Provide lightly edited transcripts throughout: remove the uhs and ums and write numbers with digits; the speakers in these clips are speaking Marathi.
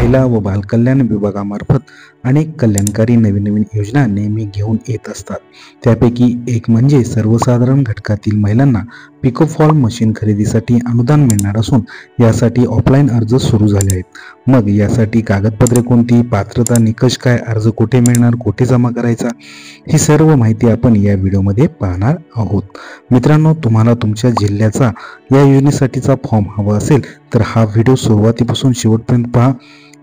महिला व बालकल्याण विभागामार्फत अनेक कल्याणकारी नवीन योजना नेहमी घेऊन येत असतात। त्यापैकी एक म्हणजे सर्वसाधारण घटकातील महिलांना पिकोफॉल मशीन खरेदीसाठी अनुदान मिळणार असून यासाठी ऑफलाईन अर्ज सुरू झाले आहेत। मग यासाठी कागदपत्रे कोणती, पात्रता निकष काय, अर्ज कुठे मिळणार, कुठे जमा करायचा, ही सर्व माहिती आपण या व्हिडिओमध्ये पाहणार आहोत। मित्रांनो, तुम्हाला तुमच्या जिल्ह्याचा या योजनेसाठीचा फॉर्म हवा असेल तर हा व्हिडिओ सुरुवातीपासून शेवटपर्यंत पहा।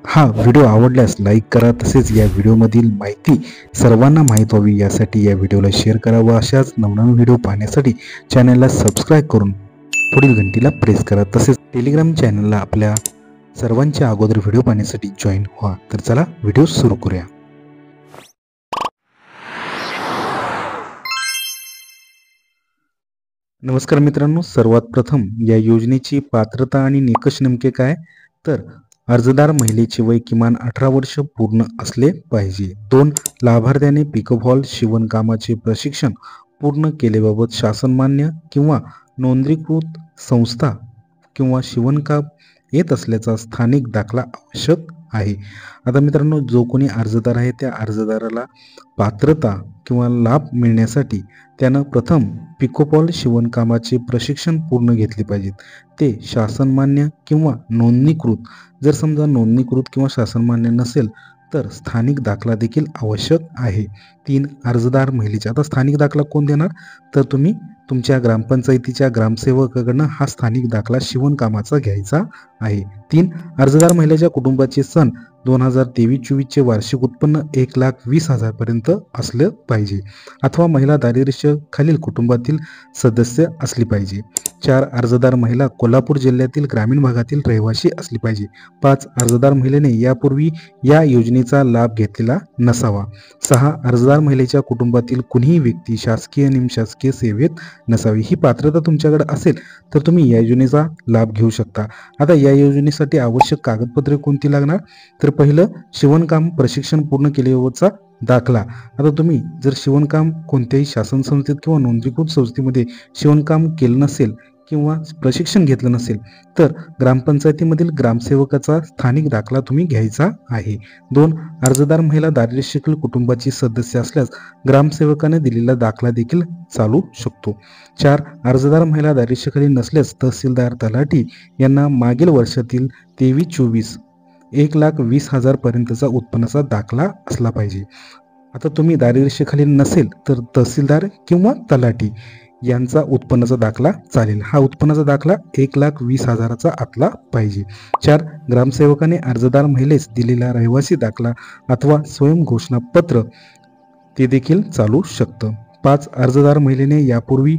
हा व्हिडिओ आवडल्यास लाईक करा, तसेच या व्हिडिओमधील माहिती सर्वांना माहीत व्हावी यासाठी या व्हिडिओला शेअर करा व अशाच नवनवीन व्हिडिओ पाहण्यासाठी चॅनलला सबस्क्राईब करून पुढील घंटीला प्रेस करा। तसेच टेलिग्राम चॅनलला आपल्या सर्वांच्या अगोदर व्हिडिओ पाहण्यासाठी जॉईन व्हा। तर चला व्हिडिओ सुरू करूया। नमस्कार मित्रांनो, सर्वात प्रथम या योजनेची पात्रता आणि निकष नेमके काय, तर अर्जदार महिलेचे वय किमान 18 वर्ष पूर्ण असले पाहिजे। 2. लाभार्थ्याने पिकोफॉल शिवणकामाचे प्रशिक्षण पूर्ण केलेबाबत शासनमान्य किंवा नोंदणीकृत संस्था किंवा शिवणकाम येत असल्याचा स्थानिक दाखला आवश्यक आहे। आता मित्रांनो, जो कोणी अर्जदार आहे त्या अर्जदाराला पात्रता किंवा लाभ मिळण्यासाठी त्यानं प्रथम पिकोफॉल शिवणकामाचे प्रशिक्षण पूर्ण घेतले पाहिजेत। ते शासनमान्य किंवा नोंदणीकृत, जर समजा नोंदणीकृत किंवा शासनमान्य नसेल तर स्थानिक दाखला देखील आवश्यक आहे। 3. अर्जदार महिलेचा, आता स्थानिक दाखला कोण देणार, तर तुम्ही तुमच्या ग्रामपंचायतीच्या ग्रामसेवकाकडनं हा स्थानिक दाखला शिवणकामाचा घ्यायचा आहे। 3. अर्जदार महिलेच्या कुटुंबाचे सन 2023-24चे वार्षिक उत्पन्न 1,20,000 पर्यंत असलं पाहिजे अथवा महिला दारिद्र्य खालील कुटुंबातील सदस्य असली पाहिजे। 4. अर्जदार महिला कोल्हापूर जिल्ह्यातील ग्रामीण भागातील रहिवासी असली पाहिजे। 5. अर्जदार महिलेने यापूर्वी या योजनेचा लाभ घेतलेला नसावा। 6. अर्जदार महिलेच्या कुटुंबातील कुणीही व्यक्ती शासकीय निमशासकीय सेवेत नसावी। ही पात्रता तुमच्याकडे असेल तर तुम्ही या योजनेचा लाभ घेऊ शकता। आता या योजनेसाठी आवश्यक कागदपत्रे कोणती लागणार, तर पहिलं शिवणकाम प्रशिक्षण पूर्ण केल्यावरचा दाखला। आता तुम्ही जर शिवणकाम कोणत्याही शासन संस्थेत किंवा नोंदणीकृत संस्थेमध्ये शिवणकाम केलं नसेल किंवा प्रशिक्षण घेतलं नसेल तर ग्रामपंचायतीमधील ग्रामसेवकाचा स्थानिक दाखला तुम्ही घ्यायचा आहे। 2. अर्जदार महिला दारिद्र्यशील कुटुंबाची सदस्य असल्यास ग्रामसेवकाने दिलेला दाखला देखील चालू शकतो। 4. अर्जदार महिला दारिद्र्याखाली नसल्यास तहसीलदार तलाठी यांना मागील वर्षातील 23-24 1,20,000 पर्यंतचा उत्पन्नाचा दाखला असला पाहिजे। आता तुम्ही दारिद्र्याखाली नसेल तर तहसीलदार किंवा तलाठी यांचा उत्पन्नाचा दाखला चालेल। हा उत्पन्नाचा दाखला 1,20,000चा असला पाहिजे। 4. ग्रामसेवकाने अर्जदार महिलेस दिलेला रहिवासी दाखला अथवा स्वयंघोषणा पत्र ते देखील चालू शकतं। 5. अर्जदार महिलेने यापूर्वी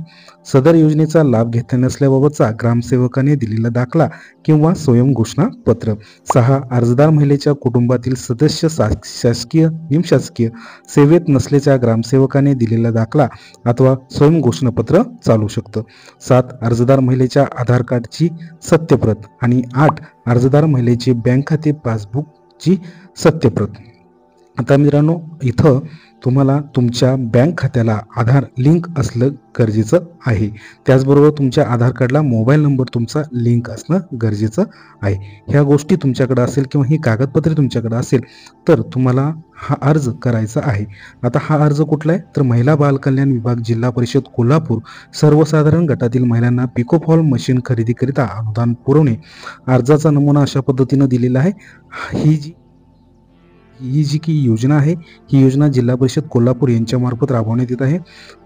सदर योजनेचा लाभ घेतला नसल्याबाबतचा ग्रामसेवकाने दिलेला दाखला किंवा स्वयंघोषणा पत्र। 6. अर्जदार महिलेच्या कुटुंबातील सदस्य शासकीय निमशासकीय सेवेत नसल्याच्या ग्रामसेवकाने दिलेला दाखला अथवा स्वयंघोषणा पत्र चालू शकतं। 7. अर्जदार महिलेच्या आधार कार्डची सत्यप्रत आणि 8. अर्जदार महिलेचे बँक खाते पासबुकची सत्यप्रत। आता मित्रांनो, इथं तुम्हाला तुमच्या बँक खात्याला आधार लिंक असलं गरजेचं आहे। त्याचबरोबर तुमच्या आधार कार्डला मोबाईल नंबर तुमचा लिंक असणं गरजेचं आहे। ह्या गोष्टी तुमच्याकडे असेल किंवा ही कागदपत्रे तुमच्याकडे असेल तर तुम्हाला हा अर्ज करायचा आहे। आता हा अर्ज कुठला आहे, तर महिला बालकल्याण विभाग जिल्हा परिषद कोल्हापूर सर्वसाधारण गटातील महिलांना पिकोफॉल मशीन खरेदीकरिता अनुदान पुरवणे। अर्जाचा नमुना अशा पद्धतीनं दिलेला आहे। ही जी की योजना आहे, ही योजना जिल्हा परिषद कोल्हापूर यांच्यामार्फत राबवण्यात येत आहे।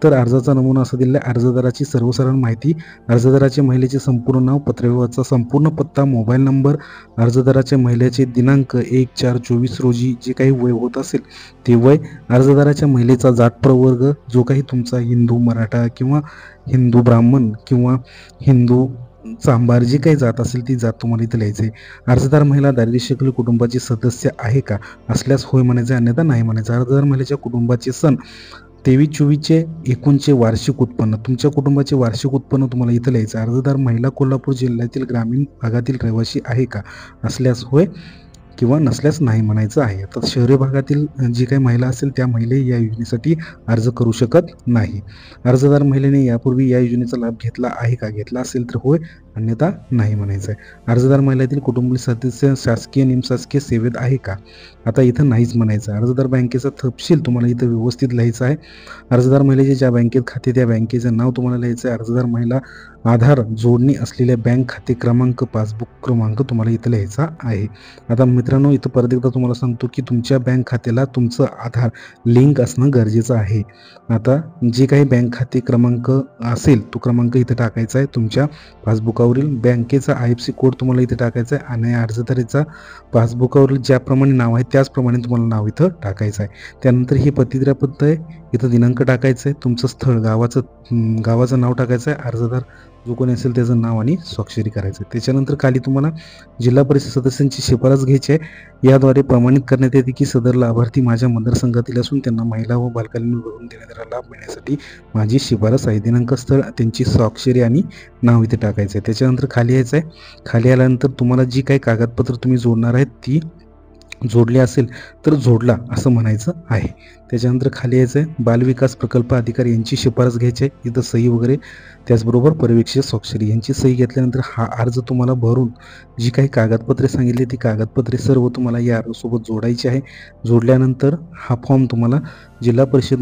तर अर्जाचा नमुना असा दिलेला आहे। अर्जदाराची सर्वसाधारण माहिती, अर्जदाराचे महिलेचे संपूर्ण नाव, पत्रव्यवहाराचा संपूर्ण पत्ता, मोबाईल नंबर, अर्जदाराच्या महिलेचे दिनांक 1/4/24 रोजी जे काही वय होत असेल ते वय, अर्जदाराच्या महिलेचा जात प्रवर्ग, जो काही तुमचा हिंदू मराठा किंवा हिंदू ब्राह्मण किंवा हिंदू चांभार जी काही जात असेल ती जात तुम्हाला इथे लिहायची आहे। अर्जदार महिला दारिद्र्यशील कुटुंबाची सदस्य आहे का, असल्यास होय म्हणायचे, अन्यथा नाही म्हणायचं। अर्जदार महिलेच्या कुटुंबाचे सन 23-24चे एकूणचे वार्षिक उत्पन्न, तुमच्या कुटुंबाचे वार्षिक उत्पन्न तुम्हाला इथे लिहायचं। अर्जदार महिला कोल्हापूर जिल्ह्यातील ग्रामीण भागातील रहिवासी आहे का, असल्यास होय किंवा नसल्यास नाही म्हणायचं आहे। आता शहरी भागातील जी काही महिला असेल त्या महिला या योजनेसाठी अर्ज करू शकत नाही। अर्जदार महिलेने यापूर्वी या योजनेचा लाभ घेतला आहे का, घेतला असेल तर होय, अन्यथा नाही म्हणायचं आहे. अर्जदार महिलेतील कुटुंबीय सदस्य शासकीय निमशासकीय सेवेत आहे का? आता इथं नाहीच म्हणायचं आहे. अर्जदार बँकेचा तपशील तुम्हाला इथं व्यवस्थित लिहायचा आहे. अर्जदार महिलेचे ज्या बँकेत खाते त्या बँकेचं नाव तुम्हाला लिहायचं आहे. अर्जदार महिला आधार जोडणी असलेल्या बँक खाते क्रमांक पासबुक क्रमांक तुम्हाला इथं लिहायचा आहे. आता मित्रांनो, इथं परत एकदा तुम्हाला सांगतो की तुमच्या बँक खात्याला तुमचं आधार लिंक असणं गरजेचं आहे. आता जे काही बँक खाते क्रमांक असेल तो क्रमांक इथे टाकायचा आहे. तुमच्या पासबुकावरील बँकेचा IFSC कोड तुम्हाला इथे टाकायचा आहे आणि अर्जदाराचा पासबुकावरील ज्याप्रमाणे नाव आहे त्याचप्रमाणे तुम्हाला नाव इथं टाकायचं आहे. त्यानंतर हे पत्रिकापत्र आहे, इथं दिनांक टाकायचं आहे, तुमचं स्थळ गावाचं नाव टाकायचं आहे, अर्जदार जो कोणी असेल त्याचं नाव आणि स्वाक्षरी करायचं आहे. त्याच्यानंतर खाली तुम्हाला जिल्हा परिषद सदस्यांची शिफारस घ्यायची आहे. याद्वारे प्रमाणित करण्यात येते की सदर लाभार्थी माझ्या मतदारसंघातील असून त्यांना महिला व बालकल्याण विभागाकडून देण्यात येणारा लाभ मिळण्यासाठी माझी शिफारस आहे. दिनांक, स्थळ, त्यांची स्वाक्षरी आणि नाव इथे टाकायचं आहे. त्याच्यानंतर खाली यायचं आहे. खाली आल्यानंतर तुम्हाला जी काही कागदपत्र तुम्ही जोडणार आहेत ती जोडली असेल तर जोडला असं म्हणायचं आहे. त्याच्यानंतर खाली यायचं आहे. बालविकास प्रकल्प अधिकारी यांची शिफारस घ्यायची आहे. इथं सही वगैरे त्याचबरोबर पर्यवेक्षक स्वाक्षरी यांची सही घेतल्यानंतर हा अर्ज तुम्हाला भरून जी काही कागदपत्रे सांगितली ती कागदपत्रे सर्व तुम्हाला या अर्जासोबत जोडायची आहे. जोडल्यानंतर हा फॉर्म तुम्हाला जिल्हा परिषद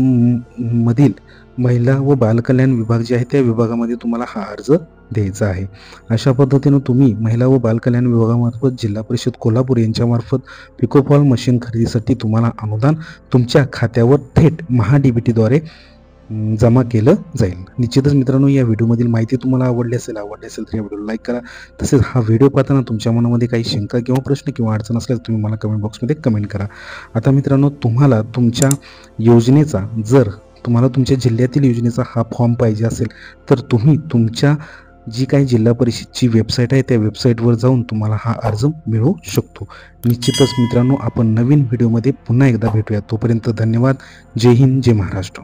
मधील महिला व बालकल्याण विभाग जे आहे त्या विभागामध्ये तुम्हाला हा अर्ज द्यायचा आहे. अशा पद्धतीनं तुम्ही महिला व बालकल्याण विभागामार्फत जिल्हा परिषद कोल्हापूर यांच्यामार्फत पिकोफॉल मशीन खरेदीसाठी तुम्हाला अनुदान तुमच्या खात्यावर थेट MHA-DBTद्वारे जमा केलं जाईल. निश्चितच मित्रांनो, या व्हिडिओमधील माहिती तुम्हाला आवडली असेल तर या व्हिडिओला लाईक करा. तसेच हा व्हिडिओ पाहताना तुमच्या मनामध्ये काही शंका किंवा प्रश्न किंवा अडचण असल्यास तुम्ही मला कमेंट बॉक्समध्ये कमेंट करा. आता मित्रांनो, तुम्हाला तुमच्या योजनेचा तुम्हाला तुमच्या जिल्ह्यातील योजनेचा हा फॉर्म पाहिजे असेल तर तुम्ही तुमच्या जी काही जिल्हा परिषदची वेबसाईट आहे त्या वेबसाईटवर जाऊन तुम्हाला हा अर्ज मिळू शकतो. निश्चितच मित्रांनो, आपण नवीन व्हिडिओमध्ये पुन्हा एकदा भेटूया. तोपर्यंत धन्यवाद. जय हिंद, जय महाराष्ट्र.